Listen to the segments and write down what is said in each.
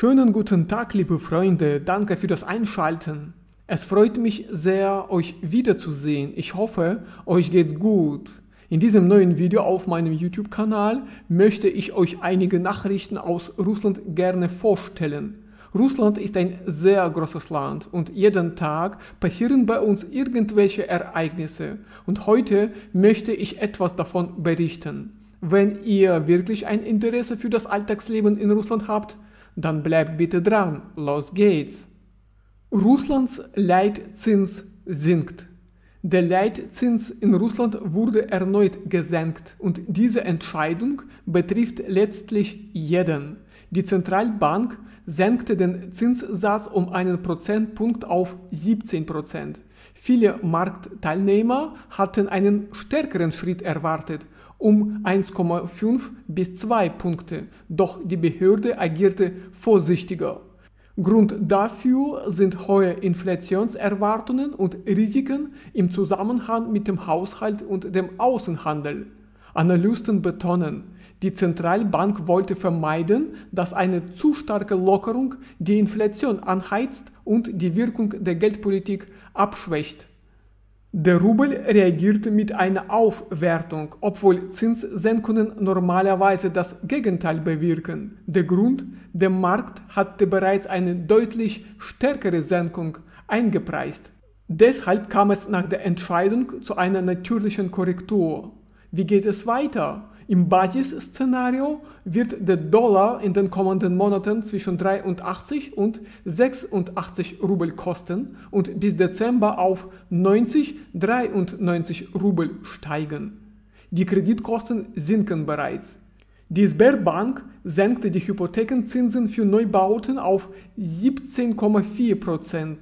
Schönen guten Tag, liebe Freunde, danke für das Einschalten. Es freut mich sehr, euch wiederzusehen. Ich hoffe, euch geht's gut. In diesem neuen Video auf meinem YouTube-Kanal möchte ich euch einige Nachrichten aus Russland gerne vorstellen. Russland ist ein sehr großes Land und jeden Tag passieren bei uns irgendwelche Ereignisse. Und heute möchte ich etwas davon berichten. Wenn ihr wirklich ein Interesse für das Alltagsleben in Russland habt, dann bleibt bitte dran. Los geht's! Russlands Leitzins sinkt. Der Leitzins in Russland wurde erneut gesenkt und diese Entscheidung betrifft letztlich jeden. Die Zentralbank senkte den Zinssatz um einen Prozentpunkt auf 17%. Viele Marktteilnehmer hatten einen stärkeren Schritt erwartet, um 1,5 bis 2 Punkte, doch die Behörde agierte vorsichtiger. Grund dafür sind hohe Inflationserwartungen und Risiken im Zusammenhang mit dem Haushalt und dem Außenhandel. Analysten betonen, die Zentralbank wollte vermeiden, dass eine zu starke Lockerung die Inflation anheizt und die Wirkung der Geldpolitik abschwächt. Der Rubel reagierte mit einer Aufwertung, obwohl Zinssenkungen normalerweise das Gegenteil bewirken. Der Grund: der Markt hatte bereits eine deutlich stärkere Senkung eingepreist. Deshalb kam es nach der Entscheidung zu einer natürlichen Korrektur. Wie geht es weiter? Im Basisszenario wird der Dollar in den kommenden Monaten zwischen 83 und 86 Rubel kosten und bis Dezember auf 93 Rubel steigen. Die Kreditkosten sinken bereits. Die Sberbank senkte die Hypothekenzinsen für Neubauten auf 17,4%.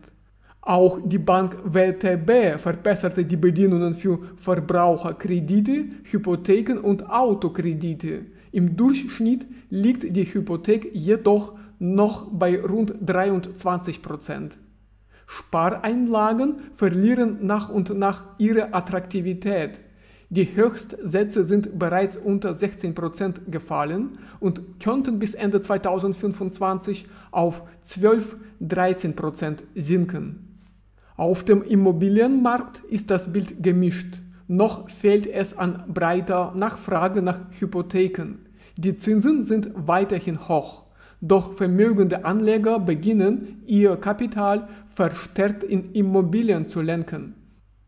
Auch die Bank WTB verbesserte die Bedingungen für Verbraucherkredite, Hypotheken und Autokredite. Im Durchschnitt liegt die Hypothek jedoch noch bei rund 23%. Spareinlagen verlieren nach und nach ihre Attraktivität. Die Höchstsätze sind bereits unter 16% gefallen und könnten bis Ende 2025 auf 12–13% sinken. Auf dem Immobilienmarkt ist das Bild gemischt. Noch fehlt es an breiter Nachfrage nach Hypotheken. Die Zinsen sind weiterhin hoch, doch vermögende Anleger beginnen, ihr Kapital verstärkt in Immobilien zu lenken.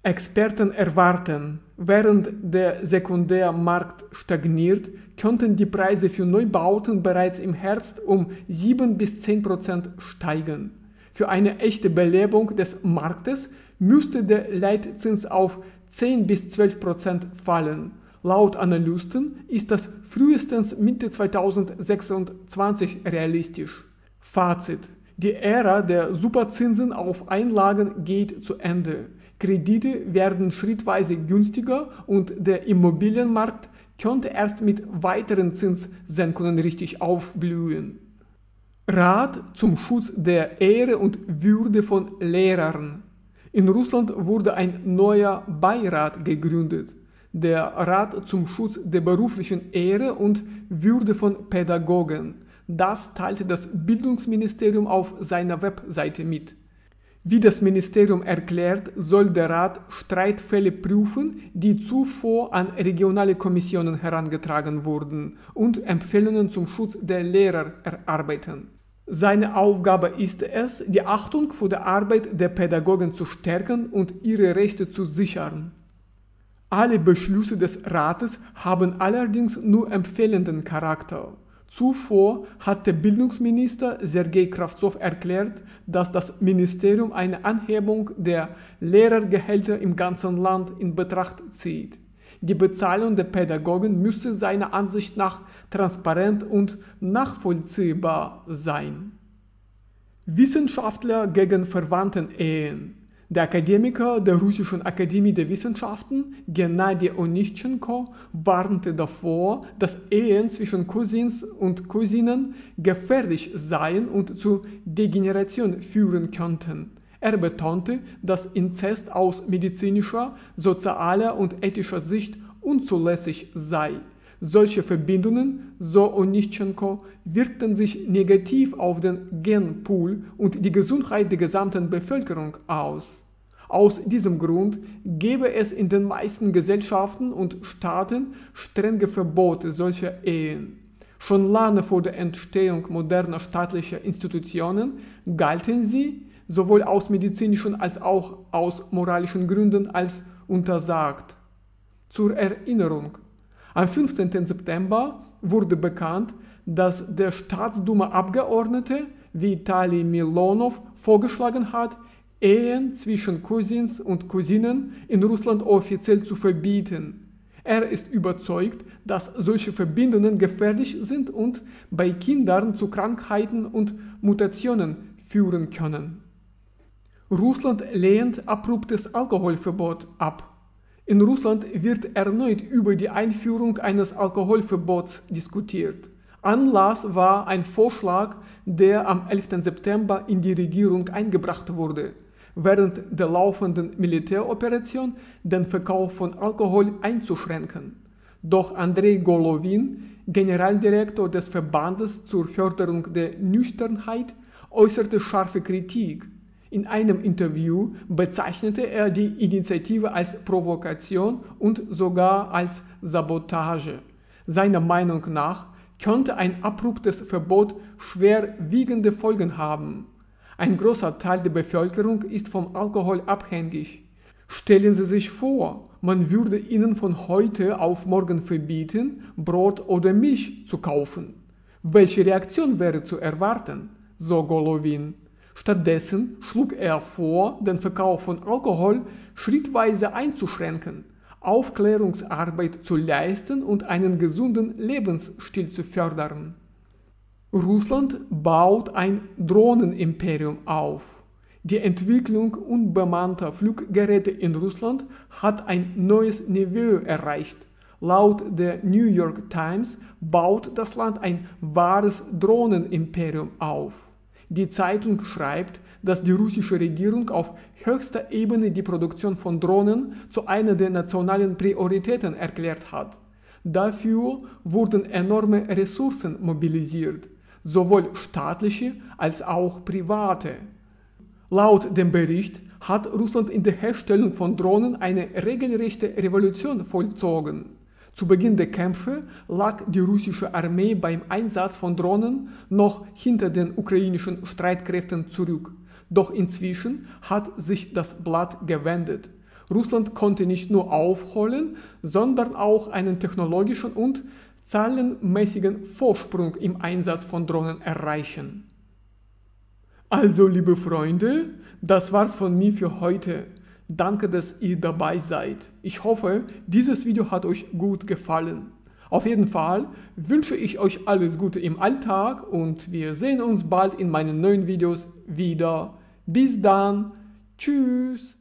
Experten erwarten, während der Sekundärmarkt stagniert, könnten die Preise für Neubauten bereits im Herbst um 7–10% steigen. Für eine echte Belebung des Marktes müsste der Leitzins auf 10–12% fallen. Laut Analysten ist das frühestens Mitte 2026 realistisch. Fazit: Die Ära der Superzinsen auf Einlagen geht zu Ende. Kredite werden schrittweise günstiger und der Immobilienmarkt könnte erst mit weiteren Zinssenkungen richtig aufblühen. Rat zum Schutz der Ehre und Würde von Lehrern. In Russland wurde ein neuer Beirat gegründet, der Rat zum Schutz der beruflichen Ehre und Würde von Pädagogen. Das teilte das Bildungsministerium auf seiner Webseite mit. Wie das Ministerium erklärt, soll der Rat Streitfälle prüfen, die zuvor an regionale Kommissionen herangetragen wurden, und Empfehlungen zum Schutz der Lehrer erarbeiten. Seine Aufgabe ist es, die Achtung vor der Arbeit der Pädagogen zu stärken und ihre Rechte zu sichern. Alle Beschlüsse des Rates haben allerdings nur empfehlenden Charakter. Zuvor hat der Bildungsminister Sergei Kravtsov erklärt, dass das Ministerium eine Anhebung der Lehrergehälter im ganzen Land in Betracht zieht. Die Bezahlung der Pädagogen müsse seiner Ansicht nach transparent und nachvollziehbar sein. Wissenschaftler gegen Verwandtenehen. Der Akademiker der Russischen Akademie der Wissenschaften, Gennadi Onischenko, warnte davor, dass Ehen zwischen Cousins und Cousinen gefährlich seien und zu Degeneration führen könnten. Er betonte, dass Inzest aus medizinischer, sozialer und ethischer Sicht unzulässig sei. Solche Verbindungen, so Onischenko, wirkten sich negativ auf den Genpool und die Gesundheit der gesamten Bevölkerung aus. Aus diesem Grund gäbe es in den meisten Gesellschaften und Staaten strenge Verbote solcher Ehen. Schon lange vor der Entstehung moderner staatlicher Institutionen galten sie, sowohl aus medizinischen als auch aus moralischen Gründen, als untersagt. Zur Erinnerung: Am 15. September wurde bekannt, dass der Staatsduma-Abgeordnete Vitali Milonov vorgeschlagen hat, Ehen zwischen Cousins und Cousinen in Russland offiziell zu verbieten. Er ist überzeugt, dass solche Verbindungen gefährlich sind und bei Kindern zu Krankheiten und Mutationen führen können. Russland lehnt abruptes Alkoholverbot ab. In Russland wird erneut über die Einführung eines Alkoholverbots diskutiert. Anlass war ein Vorschlag, der am 11. September in die Regierung eingebracht wurde, während der laufenden Militäroperation den Verkauf von Alkohol einzuschränken. Doch Andrei Golovin, Generaldirektor des Verbandes zur Förderung der Nüchternheit, äußerte scharfe Kritik. In einem Interview bezeichnete er die Initiative als Provokation und sogar als Sabotage. Seiner Meinung nach könnte ein abruptes Verbot schwerwiegende Folgen haben. Ein großer Teil der Bevölkerung ist vom Alkohol abhängig. Stellen Sie sich vor, man würde ihnen von heute auf morgen verbieten, Brot oder Milch zu kaufen. Welche Reaktion wäre zu erwarten? So Golovin. Stattdessen schlug er vor, den Verkauf von Alkohol schrittweise einzuschränken, Aufklärungsarbeit zu leisten und einen gesunden Lebensstil zu fördern. Russland baut ein Drohnenimperium auf. Die Entwicklung unbemannter Fluggeräte in Russland hat ein neues Niveau erreicht. Laut der New York Times baut das Land ein wahres Drohnenimperium auf. Die Zeitung schreibt, dass die russische Regierung auf höchster Ebene die Produktion von Drohnen zu einer der nationalen Prioritäten erklärt hat. Dafür wurden enorme Ressourcen mobilisiert, sowohl staatliche als auch private. Laut dem Bericht hat Russland in der Herstellung von Drohnen eine regelrechte Revolution vollzogen. Zu Beginn der Kämpfe lag die russische Armee beim Einsatz von Drohnen noch hinter den ukrainischen Streitkräften zurück. Doch inzwischen hat sich das Blatt gewendet. Russland konnte nicht nur aufholen, sondern auch einen technologischen und zahlenmäßigen Vorsprung im Einsatz von Drohnen erreichen. Also, liebe Freunde, das war's von mir für heute. Danke, dass ihr dabei seid. Ich hoffe, dieses Video hat euch gut gefallen. Auf jeden Fall wünsche ich euch alles Gute im Alltag und wir sehen uns bald in meinen neuen Videos wieder. Bis dann. Tschüss.